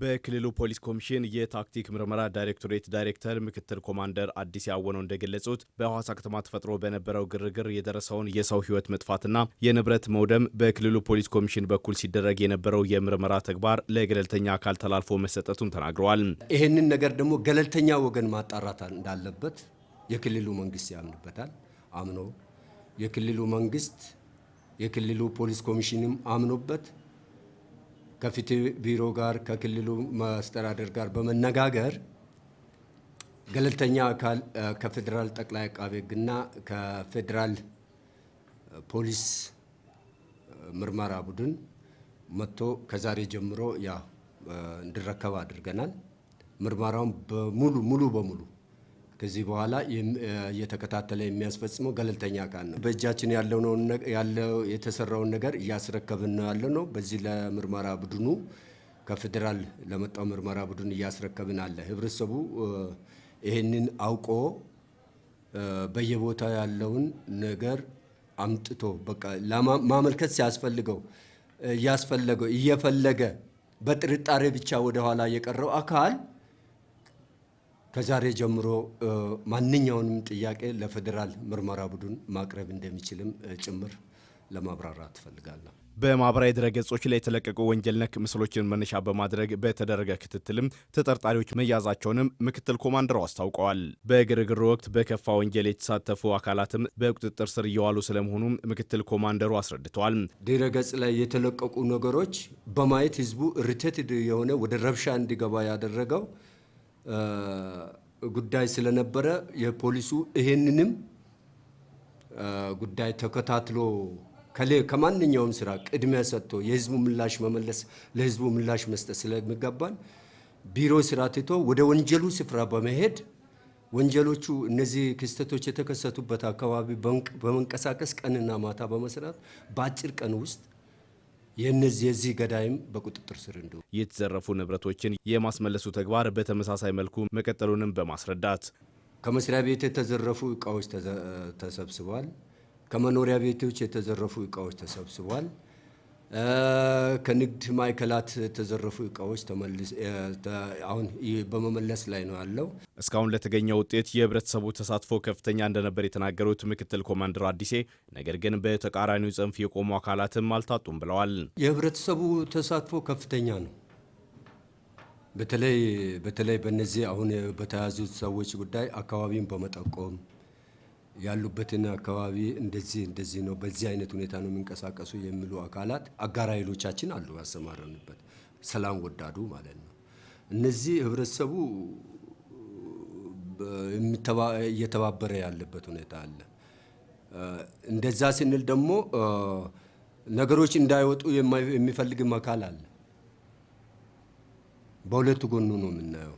በክልሉ ፖሊስ ኮሚሽን የታክቲክ ምርመራ ዳይሬክቶሬት ዳይሬክተር ምክትል ኮማንደር አዲስ ያወነው እንደገለጹት በሐዋሳ ከተማ ተፈጥሮ በነበረው ግርግር የደረሰውን የሰው ሕይወት መጥፋትና የንብረት መውደም በክልሉ ፖሊስ ኮሚሽን በኩል ሲደረግ የነበረው የምርመራ ተግባር ለገለልተኛ አካል ተላልፎ መሰጠቱን ተናግረዋል። ይሄንን ነገር ደግሞ ገለልተኛ ወገን ማጣራት እንዳለበት የክልሉ መንግስት ያምንበታል። አምኖ የክልሉ መንግስት የክልሉ ፖሊስ ኮሚሽንም አምኖበት ከፍትህ ቢሮ ጋር ከክልሉ መስተዳድር ጋር በመነጋገር ገለልተኛ አካል ከፌደራል ጠቅላይ አቃቤ ሕግና ከፌደራል ፖሊስ ምርመራ ቡድን መጥቶ ከዛሬ ጀምሮ እንዲረከብ አድርገናል። ምርመራውን ሙሉ በሙሉ ከዚህ በኋላ እየተከታተለ የሚያስፈጽመው ገለልተኛ አካል ነው። በእጃችን ያለው የተሰራውን ነገር እያስረከብን ነው ያለነው። በዚህ ለምርመራ ቡድኑ ከፌደራል ለመጣው ምርመራ ቡድን እያስረከብን አለ። ህብረተሰቡ ይሄንን አውቆ በየቦታው ያለውን ነገር አምጥቶ በቃ ማመልከት ሲያስፈልገው እየፈለገ በጥርጣሬ ብቻ ወደ ኋላ የቀረው አካል ከዛሬ ጀምሮ ማንኛውንም ጥያቄ ለፌደራል ምርመራ ቡድን ማቅረብ እንደሚችልም ጭምር ለማብራራት ፈልጋለሁ። በማህበራዊ ድረገጾች ላይ የተለቀቁ ወንጀል ነክ ምስሎችን መነሻ በማድረግ በተደረገ ክትትልም ተጠርጣሪዎች መያዛቸውንም ምክትል ኮማንደሩ አስታውቀዋል። በግርግሩ ወቅት በከፋ ወንጀል የተሳተፉ አካላትም በቁጥጥር ስር እየዋሉ ስለመሆኑም ምክትል ኮማንደሩ አስረድተዋል። ድረገጽ ላይ የተለቀቁ ነገሮች በማየት ህዝቡ ኢሪቴትድ የሆነ ወደ ረብሻ እንዲገባ ያደረገው ጉዳይ ስለነበረ የፖሊሱ ይሄንንም ጉዳይ ተከታትሎ ከማንኛውም ስራ ቅድሚያ ሰጥቶ የህዝቡ ምላሽ መመለስ ለህዝቡ ምላሽ መስጠት ስለሚገባን ቢሮ ስራ ትቶ ወደ ወንጀሉ ስፍራ በመሄድ ወንጀሎቹ እነዚህ ክስተቶች የተከሰቱበት አካባቢ በመንቀሳቀስ ቀንና ማታ በመስራት በአጭር ቀን ውስጥ የዚህ ገዳይም በቁጥጥር ስር እንደው የተዘረፉ ንብረቶችን የማስመለሱ ተግባር በተመሳሳይ መልኩ መቀጠሉንም በማስረዳት ከመስሪያ ቤት የተዘረፉ እቃዎች ተሰብስበዋል። ከመኖሪያ ቤቶች የተዘረፉ እቃዎች ተሰብስበዋል። ከንግድ ማዕከላት የተዘረፉ እቃዎች አሁን በመመለስ ላይ ነው ያለው። እስካሁን ለተገኘው ውጤት የህብረተሰቡ ተሳትፎ ከፍተኛ እንደነበር የተናገሩት ምክትል ኮማንደር አዲሴ ነገር ግን በተቃራኒው ጽንፍ የቆሙ አካላትም አልታጡም ብለዋል። የህብረተሰቡ ተሳትፎ ከፍተኛ ነው። በተለይ በእነዚህ አሁን በተያዙት ሰዎች ጉዳይ አካባቢን በመጠቆም ያሉበትን አካባቢ እንደዚህ ነው፣ በዚህ አይነት ሁኔታ ነው የሚንቀሳቀሱ የሚሉ አካላት አጋር ኃይሎቻችን አሉ ያሰማረንበት፣ ሰላም ወዳዱ ማለት ነው። እነዚህ ህብረተሰቡ እየተባበረ ያለበት ሁኔታ አለ። እንደዛ ስንል ደግሞ ነገሮች እንዳይወጡ የሚፈልግም አካል አለ። በሁለቱ ጎኑ ነው የምናየው።